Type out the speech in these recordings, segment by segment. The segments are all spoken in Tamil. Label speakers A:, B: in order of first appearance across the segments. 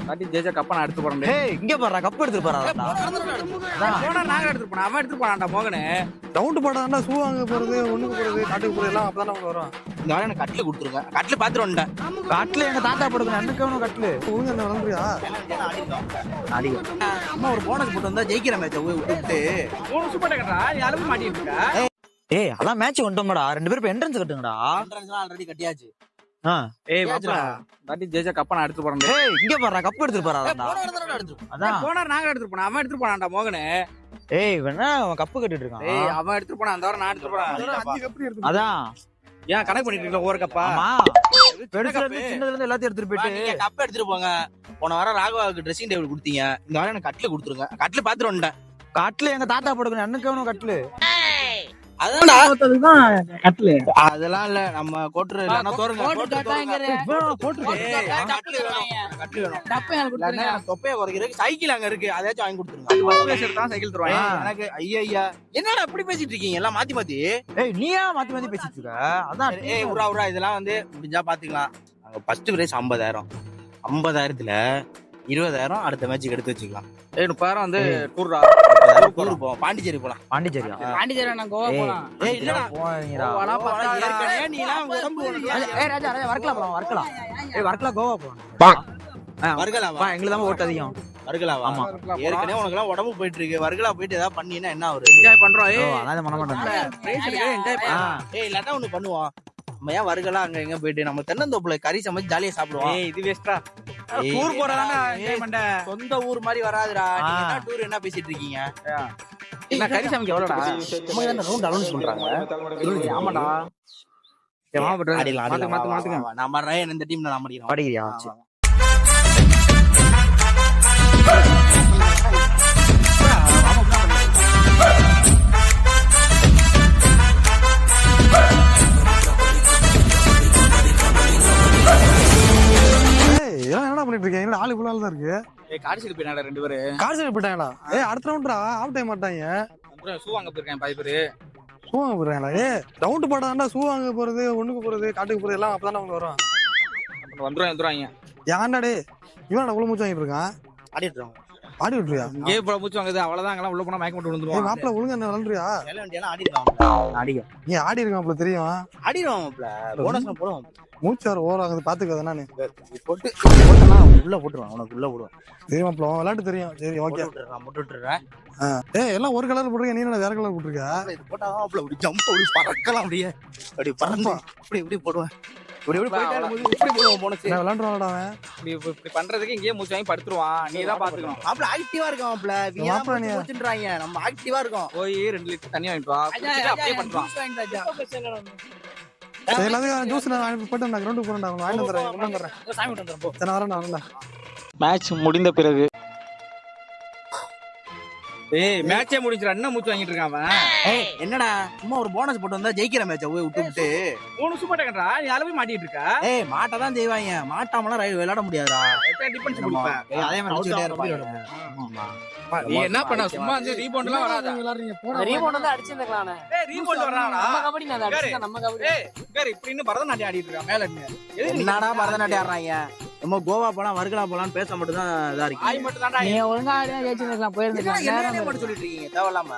A: பாட்டி ஜெயிச்சா கப்ப நான் எடுத்து போறேன்.
B: ஏய் இங்க பாறா கப் எடுத்து பாறா.
A: போனா நாங்க எடுத்துட்டு போனோம். அவன் எடுத்துட்டு போனான்டா மோகனே.
C: ரவுண்ட் போடாதா ஷூ வாங்க போறது ஒண்ணுக்கு போறது காட்டுக்கு போறது எல்லாம் அப்பதானே அவங்க வரும்.
A: இந்த வாரம் எனக்கு கட்டில கொடுத்துருங்க. கட்டில பாத்துட்டு வந்துட்டேன்.
B: கட்ல எங்க தாத்தா போடுங்க அன்னைக்கு கட்ல.
C: ஒழுங்கா என்ன விளம்பரியா
A: அம்மா ஒரு போனஸ் போட்டு வந்தா ஜெயிக்கிற மேட்ச விட்டு 3 சூப்பர் டக்கறா. நீ அளவு மாட்டிட்டு இருக்க.
B: ஏய் அதான் மேட்ச் வந்துட்டோம்டா. ரெண்டு பேரும் இப்ப என்ட்ரன்ஸ் கட்டுங்கடா.
A: என்ட்ரன்ஸ் ஆல்ரெடி கட்டியாச்சு.
B: ஏய்
A: மாப்ள பாட்டி ஜெயிச்சா கப்ப நான் எடுத்து போறேன்.
B: ஏய் இங்க பாறா கப் எடுத்து பாறா. அதான்
A: போனா நாங்க எடுத்துட்டு போனோம். அவன் எடுத்துட்டு போனான்டா மோகனே.
B: ஏய் வேணா அவன் கப்பு கட்டிட்டு இருக்கான்.
A: ஏய் அவன் எடுத்துட்டு போனா அந்த வாரம் நான் எடுத்துட்டு போறேன்.
C: 5 கப் எடுத்து
B: அதான்
A: ஏன் கணக்கு பண்ணிட்டு இருக்கீங்க ஒரு கப்பா?
B: ஆமா பெருசுல இருந்து சின்னதுல இருந்து எல்லாத்தையும் எடுத்துட்டு போயிட்டு
A: நீங்க கப் எடுத்துட்டு போங்க. போன வாரம் ராகவாவுக்கு ட்ரெஸ்ஸிங் டேபிள் கொடுத்தீங்க. இந்த வாரம் எனக்கு கட்டில கொடுத்துருங்க. கட்டில பாத்துட்டு வந்துட்டேன்.
B: கட்ல எங்க தாத்தா போடுங்க அன்னைக்கு கட்ல.
A: அதெல்லாம் இல்ல நம்ம கோட்ரு இல்லனா தோறுங்க தொப்பைய குறைக்கிறதுக்கு சைக்கிள் அங்க இருக்கு. அதாச்சும் வாங்கி கொடுத்துருங்க. சைக்கிள் தருவாங்க எனக்கு. ஐயா என்னடா இப்படி பேசிட்டு இருக்கீங்க எல்லாம் மாத்தி மாத்தி?
B: ஏய் நீயா மாத்தி மாத்தி பேசிட்டு இருக்க? அதான்
A: ஏய் உரா இதெல்லாம் வந்து முடிஞ்சா பாத்துக்கலாம். அங்க ஃபர்ஸ்ட் பிரைஸ் 50,000. 50,000த்துல 20,000 அடுத்த மேட்சுக்கு எடுத்து வச்சுக்கலாம். 30,000 வந்து டூர் போவோம். பாண்டிச்சேரி போலாம்.
B: பாண்டிச்சேரியா?
D: பாண்டிச்சேரி நான் கோவா போலாம்.
A: ஏய் இல்லடா
B: போறீங்கடா.
A: ஏற்கனவே நீலாம் உடம்பு
B: ஏய் ராஜா வர்க்கலா போலாம் வர்க்கலா. ஏய் வர்க்கலா கோவா போலாம்.
A: வர்கலாவா?
B: எங்களுக்கு தான் ஓட்டு அதிகம்.
A: வர்கலாவா?
B: ஆமா.
A: ஏற்கனவே உனக்குலாம் உடம்பு போயிட்டு இருக்கு. வர்கலா போயிட்டு ஏதாவது பண்ணீனா என்ன ஆகுது? என்ஜாய் பண்றோம்.
B: ஓ அதான் பண்ண மாட்டேன்.
A: பிரைஸ் எடுக்க என்ஜாய் பண்ணலாம். ஏய் இல்லாட்டா ஒண்ணு பண்ணுவோம். நம்ம ஏன் வர்கலா அங்க எங்க போயிட்டு நம்ம தென்னந்தோப்புல கறி சமைச்சு ஜாலியா சாப்பிடுவோம்.
D: ஏய் இது வேஸ்டா.
A: டூர் போறதானே என்ஜாய் பண்ண. சொந்த ஊர் மாதிரி வராதுடா. நீங்க என்ன டூர் என்ன பேசிட்டு இருக்கீங்க?
D: என்ன கறி சமைக்க எவ்வளவுடா?
A: நம்ம என்ன ரவுண்ட் அனௌன்ஸ் பண்றாங்க.
D: ஆமாடா. ஏய் மாமா
A: அடிக்கலாம்
D: மாத்துங்க.
A: நான் மறேன் இந்த டீம்ல நான் மடிக்கிறேன்.
B: படிக்கிறியா?
C: என்னடா பண்ணிட்டு இருக்கீங்க? ஆளு புள்ளால தான் இருக்கு.
A: ஏய் காடி சைடு போயினாடா ரெண்டு பேரு.
C: கார் சைடு போயிட்டாங்களா? ஏய் அடுத்த ரவுண்ட்ரா ஆஃப் டைம் மாட்டாங்க.
A: அப்புறம் ஷூ வாங்க போயிருக்கேன் பாதி பேரு.
C: ஷூ வாங்க போறாங்களா? ஏய் ரவுண்ட் போடாதா ஷூ வாங்க போறது ஒண்ணுக்கு போறது காட்டுக்கு போறது எல்லாம் அப்பதானே அவங்க வரும்.
A: வந்துருவாங்க.
C: ஏன்டா டேய் இவன் உள்ள மூச்சு வாங்கிட்டு இருக்கான்.
A: ஆடிட்டு இருக்காங்க.
C: ஆடி விட்டுறியா?
A: இங்கே போற மூச்சு வாங்குது. அவ்வளவுதான். அங்கெல்லாம் உள்ள போனா மயக்கம் போட்டு
C: ஏய்
A: விழுந்துருவாங்க.
C: மாப்பிள்ள ஒழுங்கா என்ன விளையாடுறியா?
A: எல்லாம் வண்டியெல்லாம் ஆடிடுவாங்க.
B: அடிக்கும்.
C: நீ ஆடி இருக்காப்ல தெரியும்.
A: ஆடிடுவாங்க மாப்ள. போனஸ்ல போடுவோம்.
C: மூச்சு வர ஓவர் ஆகுது பாத்துக்காத நானு.
A: போட்டு போட்டனா உள்ள போட்டுருவான். உனக்கு உள்ள போடுவான்.
C: தெரியும் மாப்பிள்ள விளையாட்டு தெரியும். சரி ஓகே.
A: முட்டு விட்டுறேன்.
C: ஏய் எல்லாம் ஒரு கலர் போட்டுருக்க நீ என்ன வேற கலர் போட்டுருக்க?
A: இது போட்டாதான் மாப்ள அப்படி ஜம்ப் அப்படி பறக்கலாம் அப்படியே. அப்படி பறந்து இப்படி போடுவேன். இப்படி போயிட்டு இப்படி போடுவோம் போனஸ்.
C: நான் விளையாடுறான்டா அவன்.
D: இப்படி பண்றதுக்கு இங்கேயே மூச்சு வாங்கி படுத்துருவான். நீ தான் பாத்துக்கணும்.
A: மாப்ள ஆக்டிவா இருக்கான் மாப்ள.
C: மாப்ள நீ
A: மூச்சுன்றாங்க. நம்ம ஆக்டிவா இருக்கோம்.
D: போய் 2 லிட்டர் தண்ணி வாங்கிட்டு வா. குடிச்சிட்டு அப்படியே பண்றான்.
C: சரி எல்லாத்தையும் ஜூஸ் நான் போட்டு நான் கிரவுண்டுக்கு போறேன்டா. அவன் வாங்கிட்டு வந்துடுறேன். கொண்டு வந்துடுறேன்.
D: சாமி விட்டு வந்துறோம் போ.
C: சரி நான் வரேன்டா.
D: மேட்ச் முடிந்த பிறகு ஏய் மேட்சே முடிஞ்சிரா. என்ன மூச்சு வாங்கிட்டு இருக்கான் அவன்?
A: ஏய் என்னடா சும்மா ஒரு போனஸ் போட்டு வந்தா ஜெயிக்கிற மேட்ச விட்டு
D: 3 சூப்பர் டக்கறா. நீ அளவு மாட்டிட்டு இருக்க.
A: ஏய் மாட்ட தான் செய்வாங்க. மாட்டாமலாம் விளையாட முடியாதுடா.
D: டிஃபென்ஸ் கொடுப்ப.
A: ஏய் அதே மாதிரி அடிச்சிட்டே இருப்பாங்க.
D: நீ என்ன பண்ண? சும்மா வந்து ரீபவுண்ட் எல்லாம் வராத.
C: விளையாடுறீங்க போடா.
E: ரீபவுண்ட் வந்து அடிச்சிருந்தானே.
D: ஏய் ரீபவுண்ட் வரானடா.
E: நம்ம கபடி நான் அடிச்சா நம்ம கபடி.
D: ஏய் பேர் இப்படி இன்னும் பரதநாட்டியம் ஆடிட்டு இருக்கான் மேல இருந்து.
A: என்னடா பரதநாட்டியம் ஆடுறாங்க? நம்ம கோவா போலாம் வர்கலா போலாம்னு பேச மட்டும் தான் இதா இருக்கு.
D: ஆய் மட்டும் தான்டா.
E: நீ ஒழுங்கா ஆடினா ஜெயிச்சிருக்கலாம் போயிருந்துக்கலாம்.
A: என்ன மட்டும் சொல்லிட்டு இருக்கீங்க தேவையில்லாம.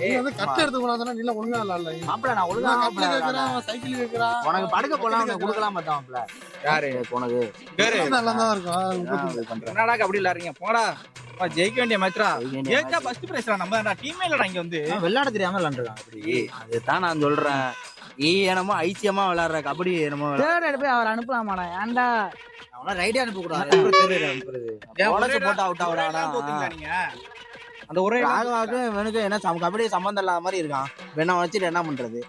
C: நீ வந்து கட் எடுத்து போனாதானே நீல ஒழுங்கா இல்ல.
A: மாப்ள நான் ஒழுங்கா
C: கட்ல கேக்குறான் சைக்கிள் கேக்குறான்.
A: உனக்கு படுக்க போலாம் அங்க குடுக்கலாம் மாட்டான் மாப்ள.
D: யாரு
A: உனக்கு
D: பேரு
C: நல்லா தான் இருக்கும்.
D: என்னடா கபடி விளையாடுறீங்க? போடா. ஜெயிக்க வேண்டிய மேட்ச்ரா. ஜெயிச்சா ஃபர்ஸ்ட் பிரைஸ்டா. நம்ம தான்டா டீமே இல்லடா இங்க வந்து.
A: விளையாட தெரியாம விளையாண்டுறான் அப்படி. அதுதான் நான் சொல்றேன். நீ என்னமோ ஐசியமா விளையாடுற கபடி என்னமோ
E: தேர்ட் எடுத்து அவர் அனுப்பலாமாடா? ஏன்டா
A: அவன ரைட் அனுப்ப கூடாது. அனுப்புறது போனஸ் போட்டு அவுட் ஆவறானா?
D: நீங்க அந்த ஒரே
A: ராகவாக்கு இவனுக்கு என்ன கபடி சம்பந்தம் இல்லாத மாதிரி இருக்கான். வேணா வச்சிட்டு என்ன பண்றது?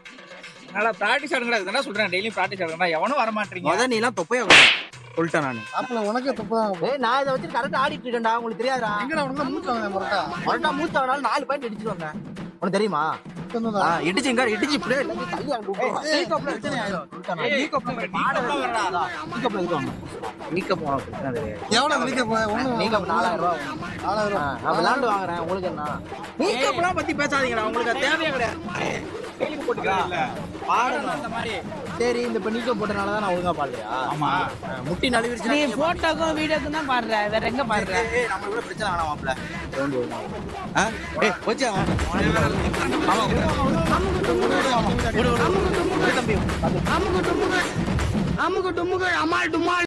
D: நல்லா பிராக்டிஸ் ஆடுங்கடா. இதெல்லாம் சொல்றேன். டெய்லி பிராக்டிஸ் ஆடுங்கடா. எவனும் வர மாட்டீங்க.
A: முத நீ எல்லாம் தொப்பையா சொல்லிட்டேன் நானு.
C: மாப்பிள்ள உனக்கு தப்புதான்.
A: ஏய் நான் இத வச்சு கரெக்ட்டா ஆடிட்டு இருக்கேன்டா. உங்களுக்கு தெரியாதா?
C: எங்கடா உனக்கு மூச்சு வாங்குதே மரட்டா.
A: மரட்டா மூச்சு வாங்குனால 4 பாயிண்ட் அடிச்சிட்டு வந்தேன். உனக்கு தெரியுமா? இடிச்சிங்க இடிச்சி இப்படியே எல்லாத்தையும் தள்ளி அங்க விட்டுருவான். டீ கப்ல பிரச்சனை ஆயிடும். சொல்லிட்டானே. டீ கப்ல வரடா. டீ கப்ல இருக்காங்க. டீ கப் போன பிரச்சனை தெரியாது.
C: எவ்வளவு நிக்க போய் ஒண்ணு
A: டீ கப் 4000 ரூபாய்.
C: 4000.
A: நான் விளையாண்டு வாங்குறேன். உங்களுக்கு என்ன? டீ கப்லாம் பத்தி பேசாதீங்கடா. உங்களுக்கு தேவையே கிடையாது.
D: கேள்வி போட்டுக்கிறாங்கல்ல
A: பாடணும்
D: அந்த மாதிரி.
A: சரி இந்த இப்ப நீக்கம் போட்டனால தான் நான் ஒழுங்கா பாடலையா
D: ஆமா.
A: முட்டி
E: நீ
A: நழுவிருச்சு
E: போட்டோக்கும் வீடியோக்கும் தான் பாடுற வேற எங்க பாடுற
A: நம்ம கூட பிரச்சனை வேணாம் மாப்ள ரவுண்ட் ஏய் போச்சு தம்பி
B: அமுக்கு டுமுக்கு அமால் டுமால்